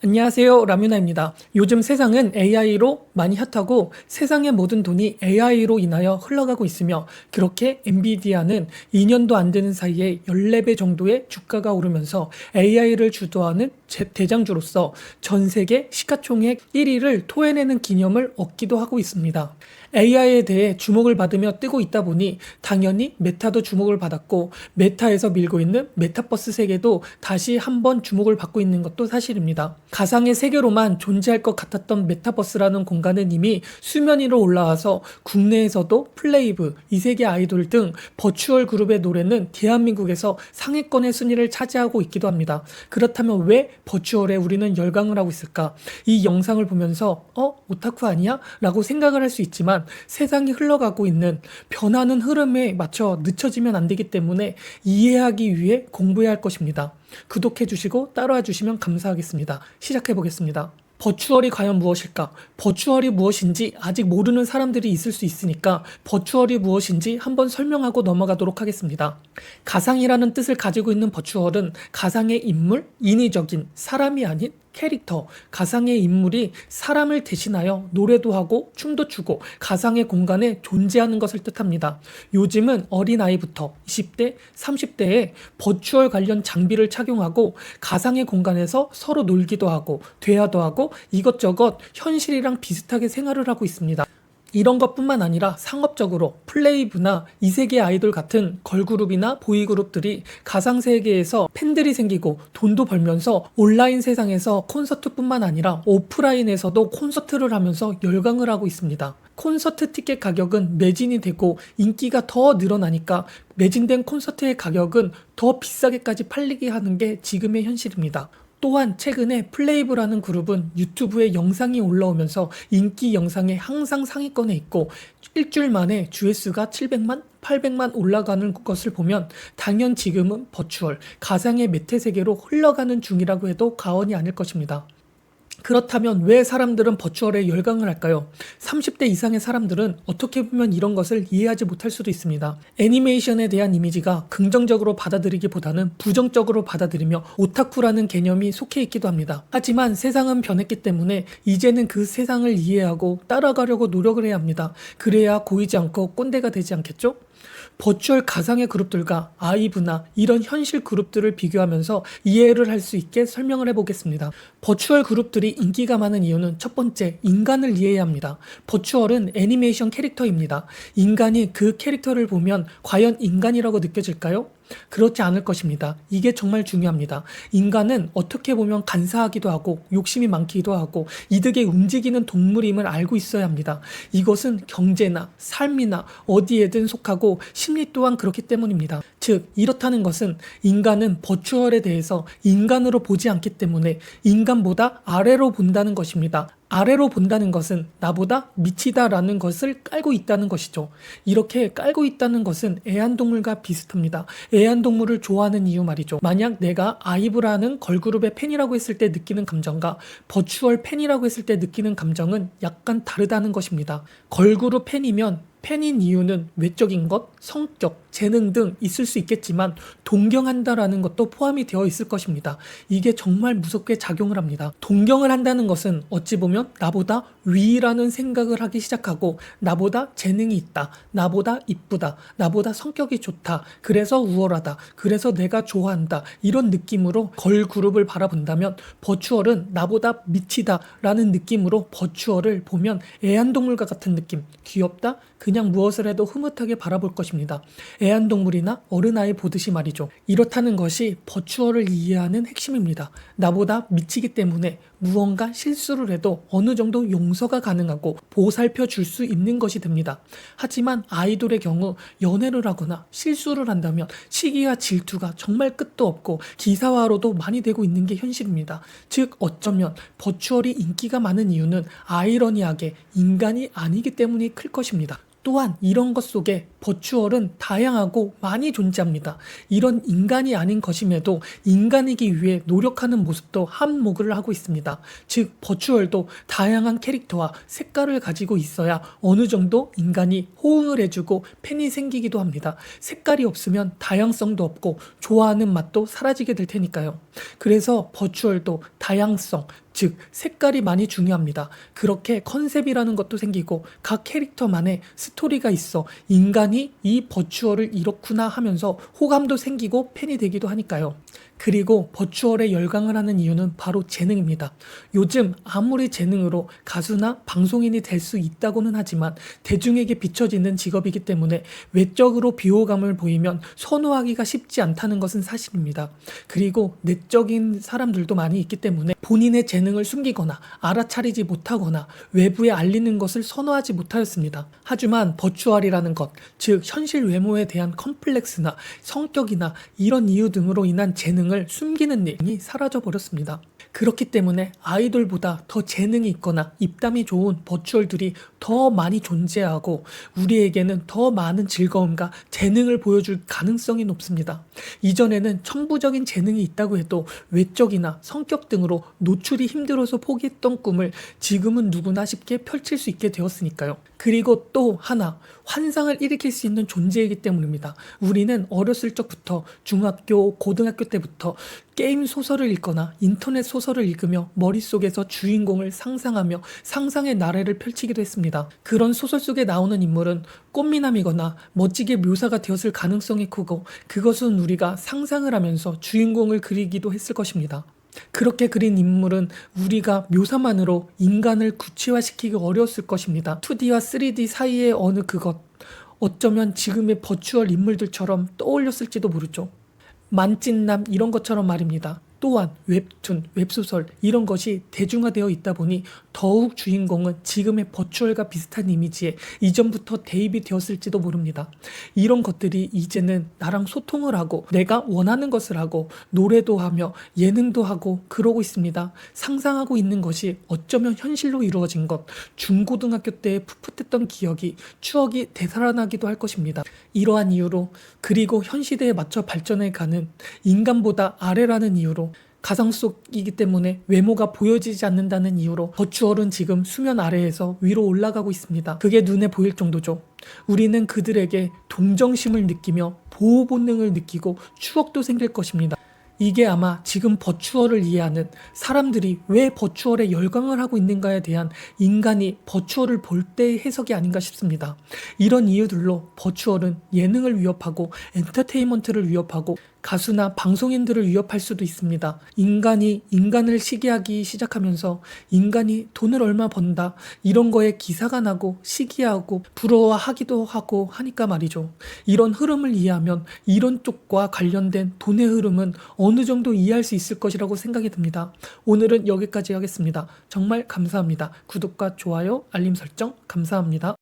안녕하세요, 라뮤나입니다. 요즘 세상은 AI로 많이 핫하고 세상의 모든 돈이 AI로 인하여 흘러가고 있으며, 그렇게 엔비디아는 2년도 안 되는 사이에 14배 정도의 주가가 오르면서 AI를 주도하는 대장주로서 전 세계 시가총액 1위를 토해내는 기념을 얻기도 하고 있습니다. AI에 대해 주목을 받으며 뜨고 있다 보니 당연히 메타도 주목을 받았고, 메타에서 밀고 있는 메타버스 세계도 다시 한번 주목을 받고 있는 것도 사실입니다. 가상의 세계로만 존재할 것 같았던 메타버스라는 공간은 이미 수면 위로 올라와서 국내에서도 플레이브, 이세계 아이돌 등 버추얼 그룹의 노래는 대한민국에서 상위권의 순위를 차지하고 있기도 합니다. 그렇다면 왜 버추얼에 우리는 열광을 하고 있을까? 이 영상을 보면서 오타쿠 아니야? 라고 생각을 할 수 있지만, 세상이 흘러가고 있는 변하는 흐름에 맞춰 늦춰지면 안 되기 때문에 이해하기 위해 공부해야 할 것입니다. 구독해 주시고 따라와 주시면 감사하겠습니다. 시작해 보겠습니다. 버추얼이 과연 무엇일까? 버추얼이 무엇인지 아직 모르는 사람들이 있을 수 있으니까 버추얼이 무엇인지 한번 설명하고 넘어가도록 하겠습니다. 가상이라는 뜻을 가지고 있는 버추얼은 가상의 인물, 인위적인 사람이 아닌 캐릭터, 가상의 인물이 사람을 대신하여 노래도 하고 춤도 추고 가상의 공간에 존재하는 것을 뜻합니다. 요즘은 어린아이부터 20대, 30대에 버추얼 관련 장비를 착용하고 가상의 공간에서 서로 놀기도 하고 대화도 하고 이것저것 현실이랑 비슷하게 생활을 하고 있습니다. 이런 것뿐만 아니라 상업적으로 플레이브나 이세계 아이돌 같은 걸그룹이나 보이그룹들이 가상세계에서 팬들이 생기고 돈도 벌면서 온라인 세상에서 콘서트뿐만 아니라 오프라인에서도 콘서트를 하면서 열광을 하고 있습니다. 콘서트 티켓 가격은 매진이 되고 인기가 더 늘어나니까 매진된 콘서트의 가격은 더 비싸게까지 팔리게 하는 게 지금의 현실입니다. 또한 최근에 플레이브라는 그룹은 유튜브에 영상이 올라오면서 인기 영상에 항상 상위권에 있고, 일주일 만에 조회수가 700만, 800만 올라가는 것을 보면 당연 지금은 버추얼, 가상의 메타세계로 흘러가는 중이라고 해도 과언이 아닐 것입니다. 그렇다면 왜 사람들은 버추얼에 열광을 할까요? 30대 이상의 사람들은 어떻게 보면 이런 것을 이해하지 못할 수도 있습니다. 애니메이션에 대한 이미지가 긍정적으로 받아들이기보다는 부정적으로 받아들이며 오타쿠라는 개념이 속해 있기도 합니다. 하지만 세상은 변했기 때문에 이제는 그 세상을 이해하고 따라가려고 노력을 해야 합니다. 그래야 고이지 않고 꼰대가 되지 않겠죠? 버추얼 가상의 그룹들과 아이브나 이런 현실 그룹들을 비교하면서 이해를 할 수 있게 설명을 해보겠습니다. 버추얼 그룹들이 인기가 많은 이유는 첫 번째, 인간을 이해해야 합니다. 버추얼은 애니메이션 캐릭터입니다. 인간이 그 캐릭터를 보면 과연 인간이라고 느껴질까요? 그렇지 않을 것입니다. 이게 정말 중요합니다. 인간은 어떻게 보면 간사하기도 하고 욕심이 많기도 하고 이득에 움직이는 동물임을 알고 있어야 합니다. 이것은 경제나 삶이나 어디에든 속하고 심리 또한 그렇기 때문입니다. 즉, 이렇다는 것은 인간은 버추얼에 대해서 인간으로 보지 않기 때문에 인간보다 아래로 본다는 것입니다. 아래로 본다는 것은 나보다 미치다라는 것을 깔고 있다는 것이죠. 이렇게 깔고 있다는 것은 애완동물과 비슷합니다. 애완동물을 좋아하는 이유 말이죠. 만약 내가 아이브라는 걸그룹의 팬이라고 했을 때 느끼는 감정과 버추얼 팬이라고 했을 때 느끼는 감정은 약간 다르다는 것입니다. 걸그룹 팬이면 팬인 이유는 외적인 것, 성격, 재능 등 있을 수 있겠지만 동경한다라는 것도 포함이 되어 있을 것입니다. 이게 정말 무섭게 작용을 합니다. 동경을 한다는 것은 어찌 보면 나보다 위라는 생각을 하기 시작하고, 나보다 재능이 있다, 나보다 이쁘다, 나보다 성격이 좋다, 그래서 우월하다, 그래서 내가 좋아한다, 이런 느낌으로 걸그룹을 바라본다면 버추얼은 나보다 미치다 라는 느낌으로 버추얼을 보면 애완동물과 같은 느낌, 귀엽다, 그냥 무엇을 해도 흐뭇하게 바라볼 것입니다. 애완동물이나 어른아이 보듯이 말이죠. 이렇다는 것이 버추얼을 이해하는 핵심입니다. 나보다 미치기 때문에 무언가 실수를 해도 어느 정도 용서가 가능하고 보살펴 줄 수 있는 것이 됩니다. 하지만 아이돌의 경우 연애를 하거나 실수를 한다면 시기와 질투가 정말 끝도 없고 기사화로도 많이 되고 있는 게 현실입니다. 즉, 어쩌면 버추얼이 인기가 많은 이유는 아이러니하게 인간이 아니기 때문이 클 것입니다. 또한 이런 것 속에 버추얼은 다양하고 많이 존재합니다. 이런 인간이 아닌 것임에도 인간이기 위해 노력하는 모습도 한몫을 하고 있습니다. 즉, 버추얼도 다양한 캐릭터와 색깔을 가지고 있어야 어느 정도 인간이 호응을 해주고 팬이 생기기도 합니다. 색깔이 없으면 다양성도 없고 좋아하는 맛도 사라지게 될 테니까요. 그래서 버추얼도 다양성, 즉 색깔이 많이 중요합니다. 그렇게 컨셉이라는 것도 생기고 각 캐릭터만의 스토리가 있어 인간이 이 버추얼을 이렇구나 하면서 호감도 생기고 팬이 되기도 하니까요. 그리고 버추얼에 열광을 하는 이유는 바로 재능입니다. 요즘 아무리 재능으로 가수나 방송인이 될 수 있다고는 하지만 대중에게 비춰지는 직업이기 때문에 외적으로 비호감을 보이면 선호하기가 쉽지 않다는 것은 사실입니다. 그리고 내적인 사람들도 많이 있기 때문에 본인의 재능을 숨기거나 알아차리지 못하거나 외부에 알리는 것을 선호하지 못하였습니다. 하지만 버추얼이라는 것, 즉 현실 외모에 대한 컴플렉스나 성격이나 이런 이유 등으로 인한 재능을 숨기는 일이 사라져 버렸습니다. 그렇기 때문에 아이돌보다 더 재능이 있거나 입담이 좋은 버추얼들이 더 많이 존재하고 우리에게는 더 많은 즐거움과 재능을 보여줄 가능성이 높습니다. 이전에는 천부적인 재능이 있다고 해도 외적이나 성격 등으로 노출이 힘들어서 포기했던 꿈을 지금은 누구나 쉽게 펼칠 수 있게 되었으니까요. 그리고 또 하나, 환상을 일으킬 수 있는 존재이기 때문입니다. 우리는 어렸을 적부터 중학교, 고등학교 때부터 게임 소설을 읽거나 인터넷 소설을 읽으며 머릿속에서 주인공을 상상하며 상상의 나래를 펼치기도 했습니다. 그런 소설 속에 나오는 인물은 꽃미남이거나 멋지게 묘사가 되었을 가능성이 크고 그것은 우리가 상상을 하면서 주인공을 그리기도 했을 것입니다. 그렇게 그린 인물은 우리가 묘사만으로 인간을 구체화시키기 어려웠을 것입니다. 2D와 3D 사이의 어느 그것, 어쩌면 지금의 버추얼 인물들처럼 떠올렸을지도 모르죠. 만찢남 이런 것처럼 말입니다. 또한 웹툰, 웹소설 이런 것이 대중화되어 있다 보니 더욱 주인공은 지금의 버추얼과 비슷한 이미지에 이전부터 대입이 되었을지도 모릅니다. 이런 것들이 이제는 나랑 소통을 하고 내가 원하는 것을 하고 노래도 하며 예능도 하고 그러고 있습니다. 상상하고 있는 것이 어쩌면 현실로 이루어진 것, 중고등학교 때 풋풋했던 기억이 추억이 되살아나기도 할 것입니다. 이러한 이유로 그리고 현 시대에 맞춰 발전해가는 인간보다 아래라는 이유로 가상 속이기 때문에 외모가 보여지지 않는다는 이유로 버추얼은 지금 수면 아래에서 위로 올라가고 있습니다. 그게 눈에 보일 정도죠. 우리는 그들에게 동정심을 느끼며 보호 본능을 느끼고 추억도 생길 것입니다. 이게 아마 지금 버추얼을 이해하는 사람들이 왜 버추얼에 열광을 하고 있는가에 대한 인간이 버추얼을 볼 때의 해석이 아닌가 싶습니다. 이런 이유들로 버추얼은 예능을 위협하고 엔터테인먼트를 위협하고 가수나 방송인들을 위협할 수도 있습니다. 인간이 인간을 시기하기 시작하면서 인간이 돈을 얼마 번다 이런 거에 기사가 나고 시기하고 부러워하기도 하고 하니까 말이죠. 이런 흐름을 이해하면 이런 쪽과 관련된 돈의 흐름은 어느 정도 이해할 수 있을 것이라고 생각이 듭니다. 오늘은 여기까지 하겠습니다. 정말 감사합니다. 구독과 좋아요, 알림 설정 감사합니다.